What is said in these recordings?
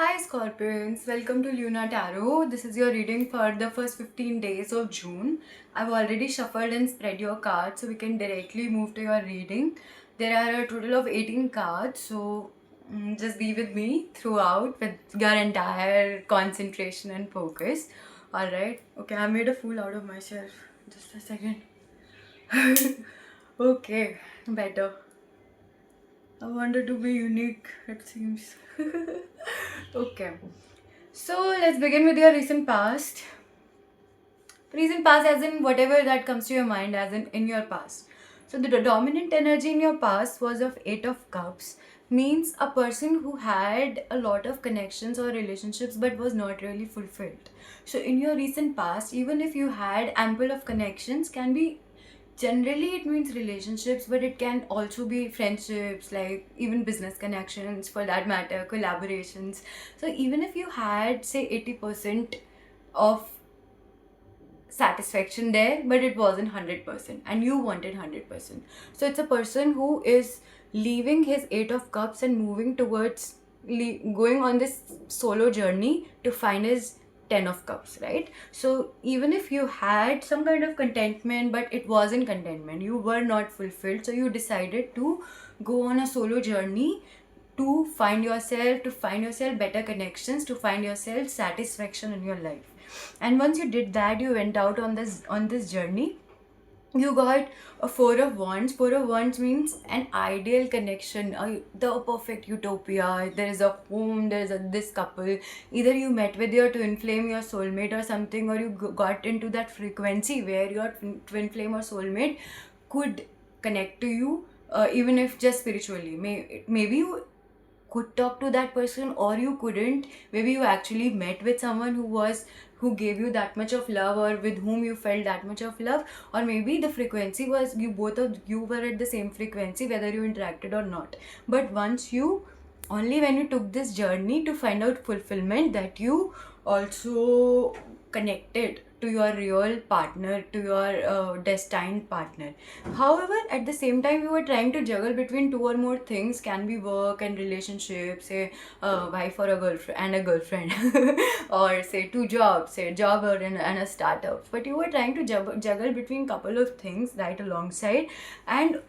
Hi Scorpions, welcome to Luna Tarot. This is your reading for the first 15 days of June. I've already shuffled and spread your cards so we can directly move to your reading. There are a total of 18 cards, so just be with me throughout with your entire concentration and focus. Alright, okay, I made a fool out of myself. Just a second. Okay, better. I wanted to be unique, it seems. Okay. So let's begin with your recent past. Recent past as in whatever that comes to your mind as in your past. So the dominant energy in your past was of 8 of cups, means a person who had a lot of connections or relationships but was not really fulfilled. So in your recent past, even if you had ample of connections, can be generally it means relationships, but it can also be friendships, like even business connections for that matter, collaborations. So even if you had say 80% of satisfaction there, but it wasn't 100% and you wanted 100%. So it's a person who is leaving his 8 of cups and moving towards going on this solo journey to find his 10 of cups, right? So even if you had some kind of contentment but it wasn't contentment, you were not fulfilled, so you decided to go on a solo journey to find yourself, better connections, to find yourself satisfaction in your life. And once you did that, you went out on this journey. You got a 4 of wands. 4 of wands means an ideal connection, the perfect utopia. There is a home, there is this couple. Either you met with your twin flame, your soulmate or something, or you got into that frequency where your twin flame or soulmate could connect to you, even if just spiritually. Maybe you could talk to that person or you couldn't. Maybe you actually met with someone who gave you that much of love, or with whom you felt that much of love. Or maybe the frequency was, you both of you were at the same frequency whether you interacted or not. But once you, only when you took this journey to find out fulfillment, that you also connected to your real partner, to your destined partner. However, at the same time, you were trying to juggle between two or more things, can be work and relationships, say a wife or a girlfriend and a girlfriend, or say two jobs, say a job or and a startup. But you were trying to juggle between couple of things right alongside. And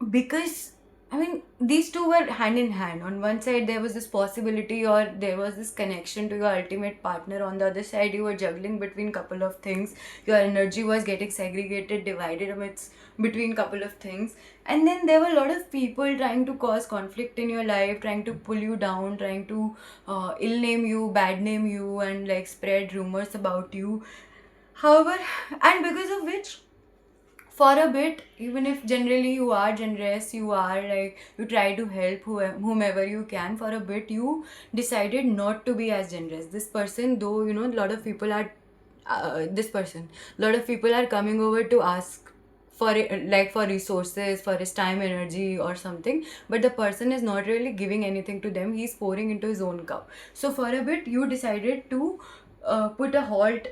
because I mean, these two were hand in hand. On one side, there was this possibility or there was this connection to your ultimate partner. On the other side, you were juggling between couple of things. Your energy was getting segregated, divided amidst between couple of things. And then there were a lot of people trying to cause conflict in your life, trying to pull you down, trying to ill name you, bad name you, and like spread rumors about you. However, and because of which, for a bit, even if generally you are generous, you are like, you try to help whomever you can, for a bit you decided not to be as generous. This person, though, you know, a lot of people are this person, a lot of people are coming over to ask for it, like for resources, for his time, energy or something, but the person is not really giving anything to them. He's pouring into his own cup. So for a bit you decided to put a halt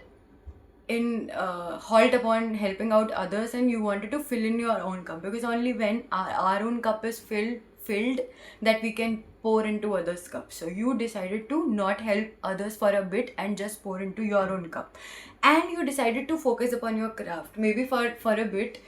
upon helping out others, and you wanted to fill in your own cup, because only when our own cup is filled, that we can pour into others' cup. So you decided to not help others for a bit and just pour into your own cup. And you decided to focus upon your craft. Maybe for a bit,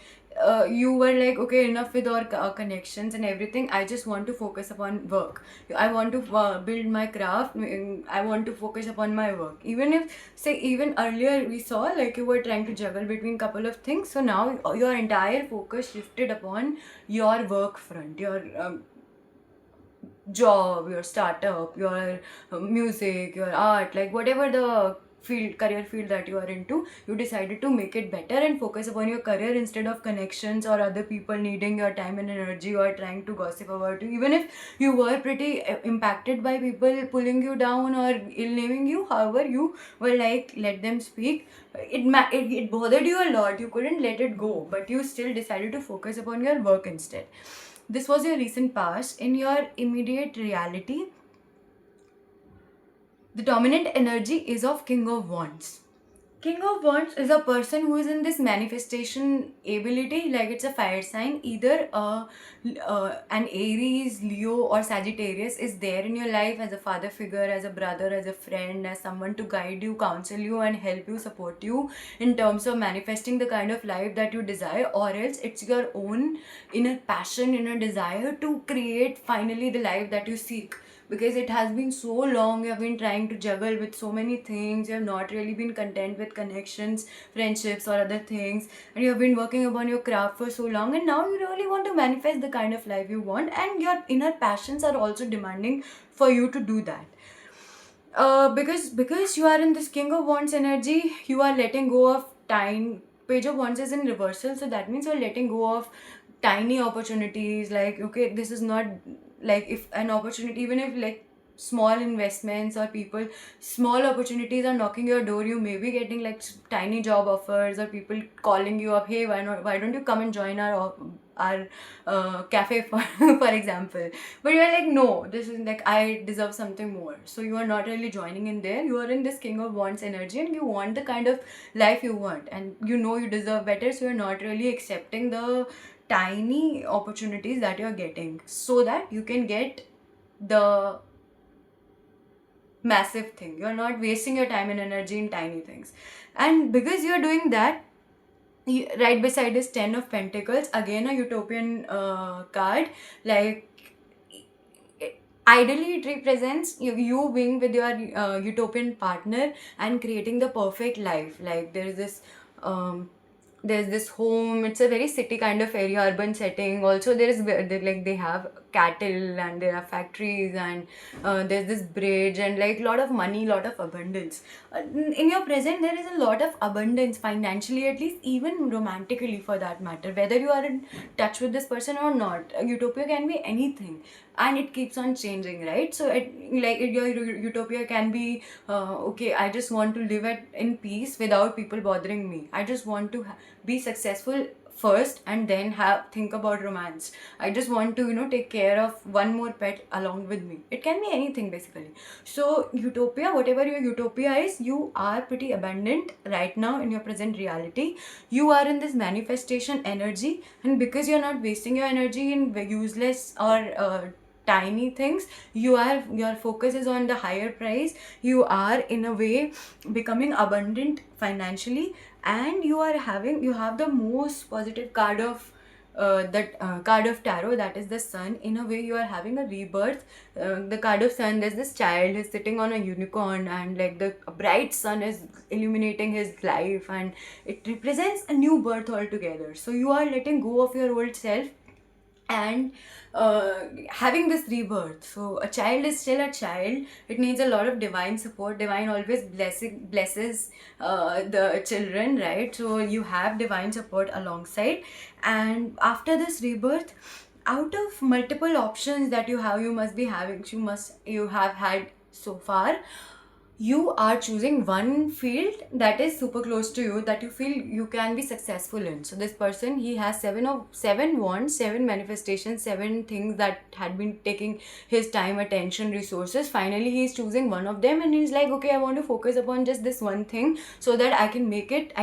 you were like, okay, enough with our connections and everything. I just want to focus upon work. I want to build my craft. I want to focus upon my work. Even if, say, even earlier we saw like you were trying to juggle between couple of things. So now your entire focus shifted upon your work front, your job, your startup, your music, your art, like whatever the career field that you are into, you decided to make it better and focus upon your career instead of connections or other people needing your time and energy or trying to gossip about you. Even if you were pretty impacted by people pulling you down or ill-naming you, however, you were like, let them speak. It bothered you a lot. You couldn't let it go, but you still decided to focus upon your work instead. This was your recent past. In your immediate reality, the dominant energy is of King of Wands. King of Wands is a person who is in this manifestation ability, like it's a fire sign. Either an Aries, Leo, or Sagittarius is there in your life as a father figure, as a brother, as a friend, as someone to guide you, counsel you, and help you, support you in terms of manifesting the kind of life that you desire, or else it's your own inner passion, inner desire to create finally the life that you seek. Because it has been so long, you have been trying to juggle with so many things, you have not really been content with connections, friendships, or other things, and you have been working upon your craft for so long, and now you really want to manifest the kind of life you want, and your inner passions are also demanding for you to do that. Because you are in this King of Wands energy, you are letting go of time. Page of Wands is in reversal, so that means you're letting go of tiny opportunities. Like, okay, this is not like, if an opportunity, even if like small investments or people, small opportunities are knocking your door, you may be getting like tiny job offers, or people calling you up, hey, why don't you come and join our cafe, for for example. But you're like, no, this is like, I deserve something more. So you are not really joining in there. You are in this King of Wands energy, and you want the kind of life you want, and you know you deserve better. So you're not really accepting the tiny opportunities that you're getting, so that you can get the massive thing. You're not wasting your time and energy in tiny things. And because you're doing that, right beside is 10 of Pentacles, again a utopian card. Like, ideally it represents you being with your utopian partner and creating the perfect life. Like, there's this home, it's a very city kind of area, urban setting. Also there is like they have cattle, and there are factories, and there's this bridge, and like lot of money, lot of abundance. In your present there is a lot of abundance, financially at least, even romantically for that matter, whether you are in touch with this person or not. Utopia can be anything, and it keeps on changing, right? So your utopia can be, okay, I just want to live in peace without people bothering me. I just want to be successful first, and then think about romance. I just want to take care of one more pet along with me. It can be anything, basically. So utopia, whatever your utopia is, you are pretty abundant right now in your present reality. You are in this manifestation energy, and because you're not wasting your energy in useless or tiny things, your focus is on the higher price. You are in a way becoming abundant financially, and you have the most positive card of that card of tarot, that is the Sun. In a way, you are having a rebirth. The card of Sun, there's this child who's sitting on a unicorn, and like the bright sun is illuminating his life, and it represents a new birth altogether. So you are letting go of your old self and having this rebirth. So a child is still a child. It needs a lot of divine support. Divine always blesses the children, right? So you have divine support alongside. And after this rebirth, out of multiple options that you have, you have had so far, you are choosing one field that is super close to you, that you feel you can be successful in. So this person, he has seven wands, seven manifestations, seven things that had been taking his time, attention, resources. Finally he is choosing one of them, and he's like, okay, I want to focus upon just this one thing, so that I can make it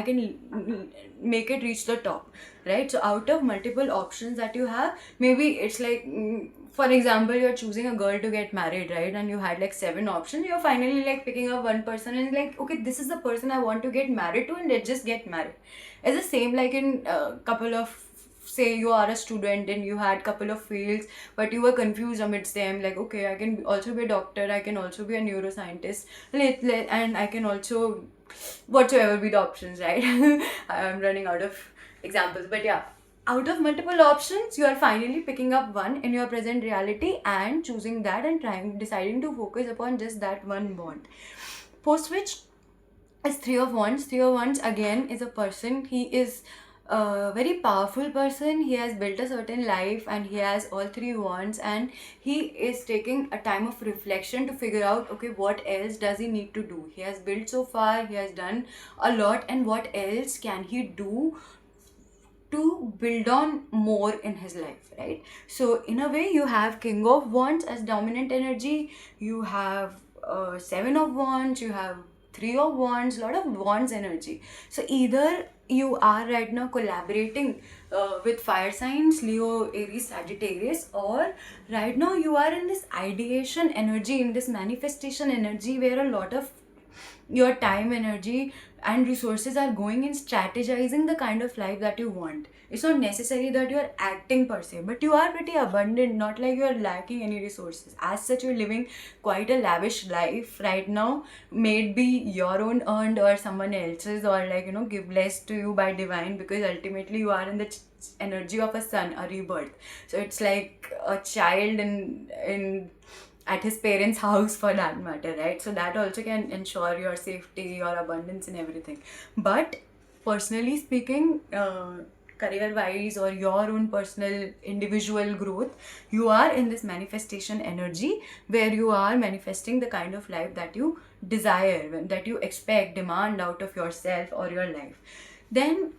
reach the top, right? So out of multiple options that you have, maybe it's like, for example, you're choosing a girl to get married, right? And you had like seven options. You're finally like picking up one person, and like, okay, this is the person I want to get married to, and let's just get married. It's the same like in couple of, say you are a student and you had couple of fields, but you were confused amidst them. Like, okay, I can also be a doctor, I can also be a neuroscientist, and I can also whatsoever be the options, right? I'm running out of examples, but yeah, out of multiple options, you are finally picking up one in your present reality and choosing that, and deciding to focus upon just that one bond. Post which is Three of Wands. Three of Wands again is a person. He is a very powerful person. He has built a certain life, and he has all three wands, and he is taking a time of reflection to figure out, okay, what else does he need to do. He has built so far, he has done a lot, and what else can he do to build on more in his life, right? So in a way, you have King of Wands as dominant energy, you have Seven of Wands, you have Three of Wands, lot of Wands energy. So either you are right now collaborating with fire signs, Leo, Aries, Sagittarius, or right now you are in this ideation energy, in this manifestation energy, where a lot of your time, energy, and resources are going in strategizing the kind of life that you want. It's not necessary that you're acting per se, but you are pretty abundant, not like you're lacking any resources. As such, you're living quite a lavish life right now, may it be your own earned or someone else's, or like, give blessed to you by divine, because ultimately you are in the energy of a son, a rebirth. So it's like a child in at his parents' house, for that matter, right? So that also can ensure your safety, your abundance, and everything. But personally speaking, career wise or your own personal individual growth, you are in this manifestation energy where you are manifesting the kind of life that you desire, that you expect, demand out of yourself or your life. Then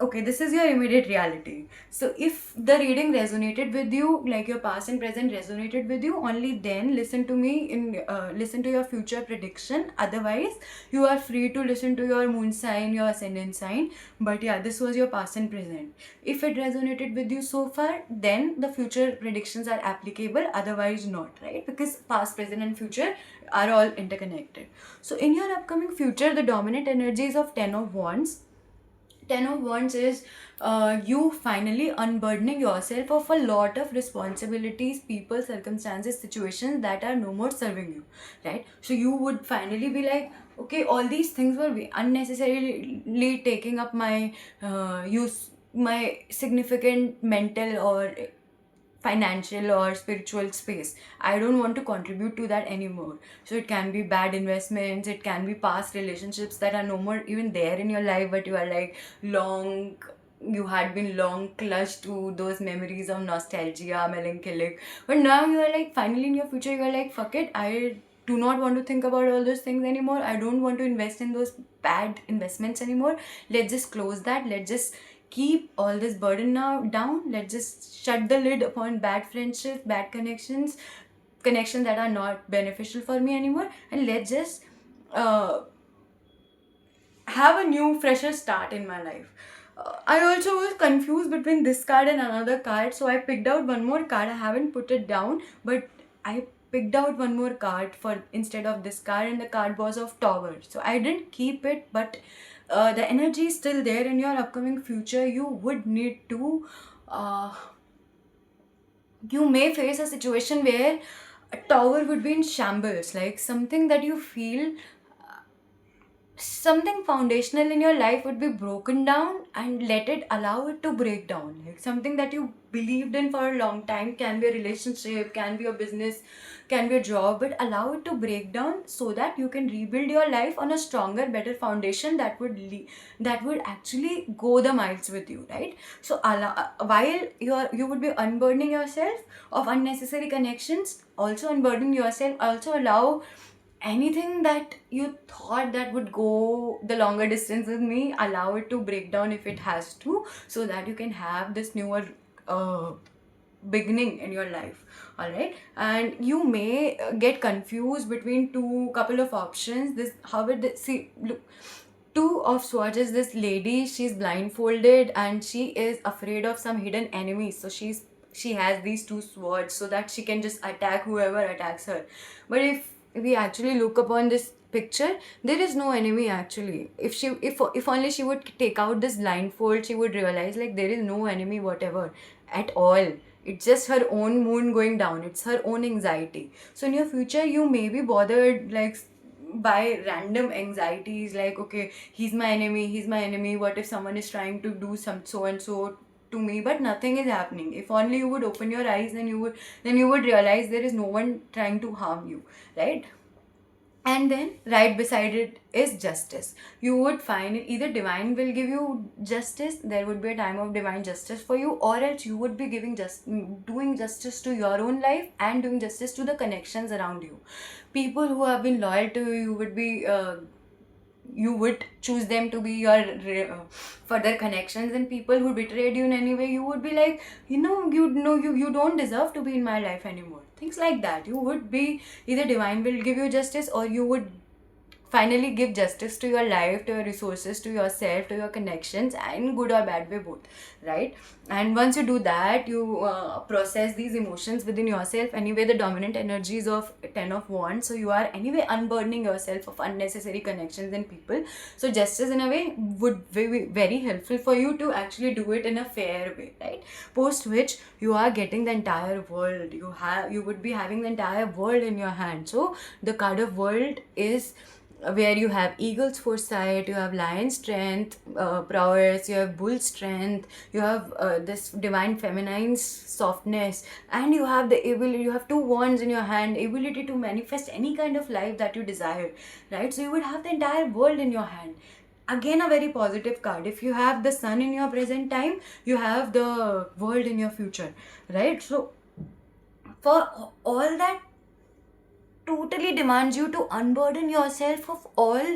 okay, this is your immediate reality. So if the reading resonated with you, like your past and present resonated with you, only then listen to me in listen to your future prediction. Otherwise, you are free to listen to your moon sign, your ascendant sign. But yeah, this was your past and present. If it resonated with you so far, then the future predictions are applicable. Otherwise, not, right? Because past, present, and future are all interconnected. So in your upcoming future, the dominant energies of Ten of Wands. Ten of Wands is you finally unburdening yourself of a lot of responsibilities, people, circumstances, situations that are no more serving you, right? So you would finally be like, okay, all these things were unnecessarily taking up my my significant mental or financial or spiritual space. I don't want to contribute to that anymore. So it can be bad investments, it can be past relationships that are no more even there in your life, but you are like you had been long clutched to those memories of nostalgia, melancholic. But now you are like, finally in your future, you are like, fuck it, I do not want to think about all those things anymore. I don't want to invest in those bad investments anymore. Let's just close that. Let's just keep all this burden now down. Let's just shut the lid upon bad friendships, bad connections that are not beneficial for me anymore, and let's just have a new fresher start in my life. I also was confused between this card and another card, so I picked out one more card. I haven't put it down, but I picked out one more card for instead of this card, and the card was of Tower. So I didn't keep it, but the energy is still there in your upcoming future. You would need to you may face a situation where a tower would be in shambles, like something that you feel, something foundational in your life would be broken down, and let it allow it to break down. Like something that you believed in for a long time, can be a relationship, can be a business, can be a job, but allow it to break down so that you can rebuild your life on a stronger, better foundation that would actually go the miles with you, right? So while you would be unburdening yourself of unnecessary connections, also unburdening yourself, also allow anything that you thought that would go the longer distance with me, allow it to break down if it has to, so that you can have this newer beginning in your life. All right, and you may get confused between couple of options. This how it see look. Two of Swords is this lady. She's blindfolded and she is afraid of some hidden enemies. So she has these two swords so that she can just attack whoever attacks her. But if we actually look upon this picture, there is no enemy actually. If only she would take out this blindfold, she would realize like there is no enemy whatever at all. It's just her own moon going down. It's her own anxiety. So in your future, you may be bothered like by random anxieties, like, okay, he's my enemy, what if someone is trying to do some so and so to me, but nothing is happening. If only you would open your eyes, then you would realize there is no one trying to harm you, right? And then right beside it is justice. You would find either divine will give you justice, there would be a time of divine justice for you, or else you would be doing justice to your own life and doing justice to the connections around you. People who have been loyal to you would be you would choose them to be your further connections, and people who betrayed you in any way, you would be like, you don't deserve to be in my life anymore. Things like that. You would be either divine will give you justice, or you would finally give justice to your life, to your resources, to yourself, to your connections, and good or bad way both, right? And once you do that, you process these emotions within yourself. Anyway, the dominant energies of 10 of wands, so you are anyway unburdening yourself of unnecessary connections and people. So justice in a way would be very helpful for you to actually do it in a fair way, right? Post which you are getting the entire world. You would be having the entire world in your hand. So the card of world is where you have eagle's foresight, you have lion strength, prowess, you have bull strength, you have this divine feminine softness, and you have the ability, you have two wands in your hand, ability to manifest any kind of life that you desire, right? So you would have the entire world in your hand. Again, a very positive card. If you have the sun in your present time, you have the world in your future, right? So for all that totally demands you to unburden yourself of all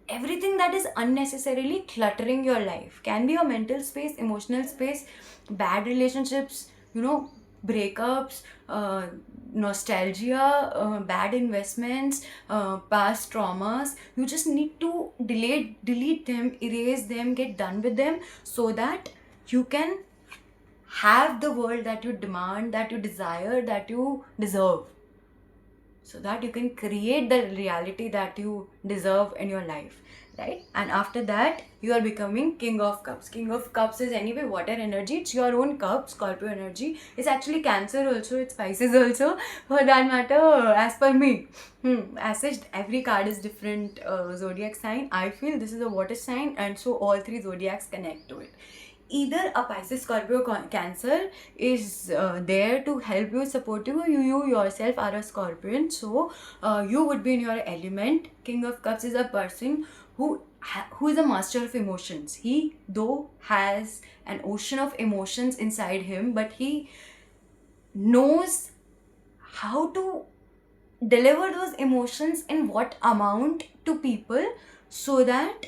everything that is unnecessarily cluttering your life. Can be your mental space, emotional space, bad relationships, breakups, nostalgia, bad investments, past traumas. You just need to delete them, erase them, get done with them, so that you can have the world that you demand, that you desire, that you deserve, so that you can create the reality that you deserve in your life, right? And after that, you are becoming king of cups. King of cups is anyway water energy. It's your own cup. Scorpio energy. It's actually Cancer also. It's Pisces also, for that matter, as per me. As such, every card is different zodiac sign. I feel this is a water sign, and so all three zodiacs connect to it. Either a Pisces, Scorpio, Cancer is there to help you, support you. You yourself are a Scorpion, so you would be in your element. King of Cups is a person who is a master of emotions. He though has an ocean of emotions inside him, but he knows how to deliver those emotions in what amount to people, so that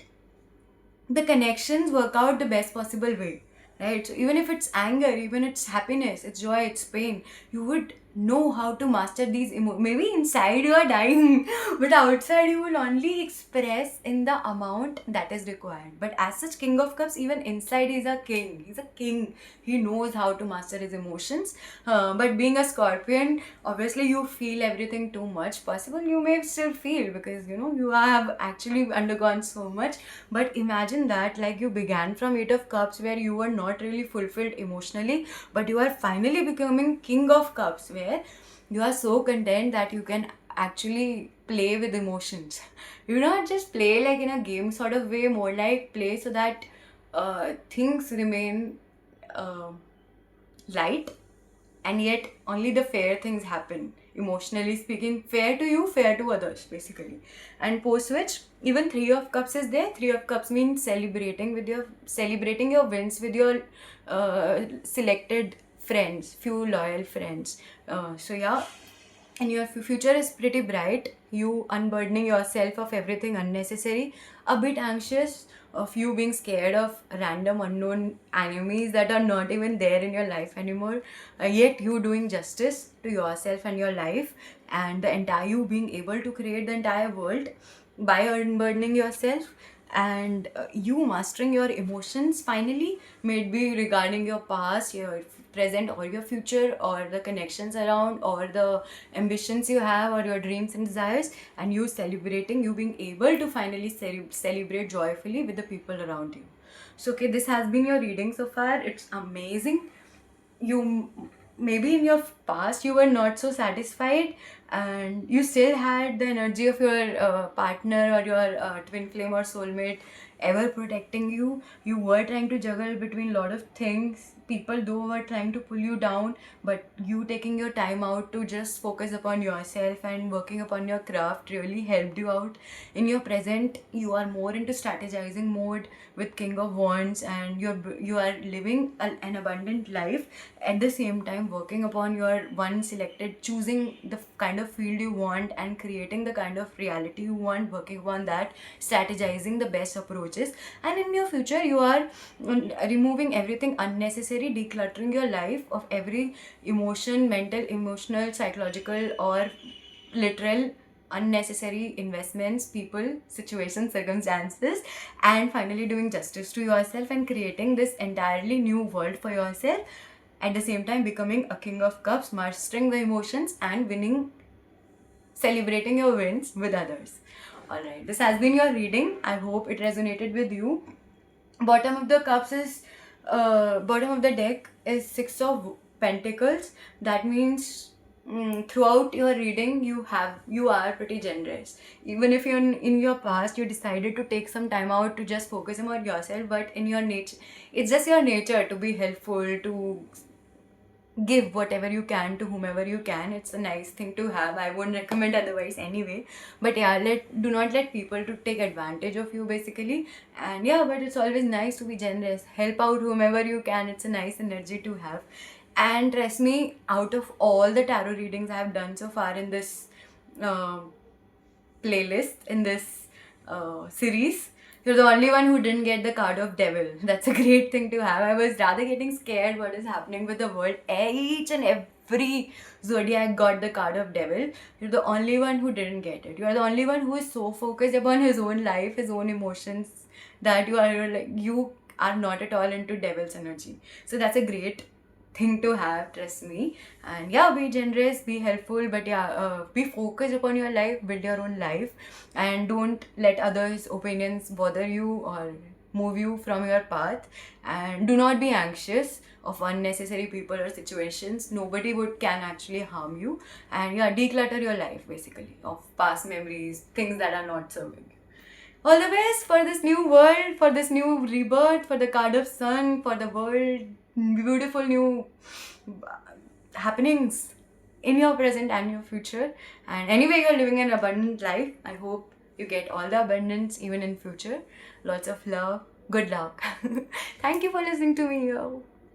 the connections work out the best possible way, right? So even if it's anger, even it's happiness, it's joy, it's pain, you would know how to master these maybe inside you are dying but outside you will only express in the amount that is required. But as such, King of Cups, even inside he's a king. He knows how to master his emotions. But being a Scorpion, obviously you feel everything too much. Possible you may still feel, because you have actually undergone so much. But imagine that, like, you began from Eight of Cups where you were not really fulfilled emotionally, but you are finally becoming King of Cups, where you are so content that you can actually play with emotions. You not just play like in a game sort of way, more like play so that things remain light, and yet only the fair things happen, emotionally speaking, fair to you, fair to others, basically. And post which, even Three of Cups is there. Three of Cups means celebrating your wins with your selected friends, few loyal friends. So yeah, and your future is pretty bright. You unburdening yourself of everything unnecessary, a bit anxious of you being scared of random unknown enemies that are not even there in your life anymore, yet you doing justice to yourself and your life, and the entire you being able to create the entire world by unburdening yourself, and you mastering your emotions finally, maybe regarding your past, your present, or your future, or the connections around, or the ambitions you have, or your dreams and desires, and you celebrating, you being able to finally celebrate joyfully with the people around you. So okay, this has been your reading so far. It's amazing. You maybe in your past you were not so satisfied, and you still had the energy of your partner, or your twin flame or soulmate ever protecting you. You were trying to juggle between lot of things, people though were trying to pull you down, but you taking your time out to just focus upon yourself and working upon your craft really helped you out. In your present, you are more into strategizing mode with King of Wands, and you are living an abundant life, at the same time working upon your one selected, choosing the kind of field you want and creating the kind of reality you want, working upon that, strategizing the best approaches. And in your future, you are removing everything unnecessary, decluttering your life of every emotion, mental, emotional, psychological, or literal unnecessary investments, people, situations, circumstances, and finally doing justice to yourself and creating this entirely new world for yourself. At the same time, becoming a king of cups, mastering the emotions, and winning, celebrating your wins with others. Alright, this has been your reading. I hope it resonated with you. Bottom of the cups is bottom of the deck is Six of Pentacles. That means throughout your reading you are pretty generous. Even if you're in your past you decided to take some time out to just focus on yourself, but in your nature, it's just your nature to be helpful, to give whatever you can to whomever you can. It's a nice thing to have. I wouldn't recommend otherwise anyway. But yeah, do not let people to take advantage of you basically. And yeah, but it's always nice to be generous. Help out whomever you can. It's a nice energy to have. And trust me, out of all the tarot readings I have done so far in this uh, playlist, in this series, you're the only one who didn't get the card of devil. That's a great thing to have. I was rather getting scared what is happening with the world. Each and every zodiac got the card of devil. You're the only one who didn't get it. You're the only one who is so focused upon his own life, his own emotions, that you are not at all into devil's energy. So that's a great thing to have, trust me. And yeah, be generous, be helpful, but yeah, be focused upon your life, build your own life, and don't let others' opinions bother you or move you from your path. And do not be anxious of unnecessary people or situations. Nobody can actually harm you. And yeah, declutter your life basically of past memories, things that are not serving you. All the best for this new world, for this new rebirth, for the card of sun, for the world, beautiful new happenings in your present and your future. And anyway, you're living an abundant life. I hope you get all the abundance even in future. Lots of love. Good luck. Thank you for listening to me.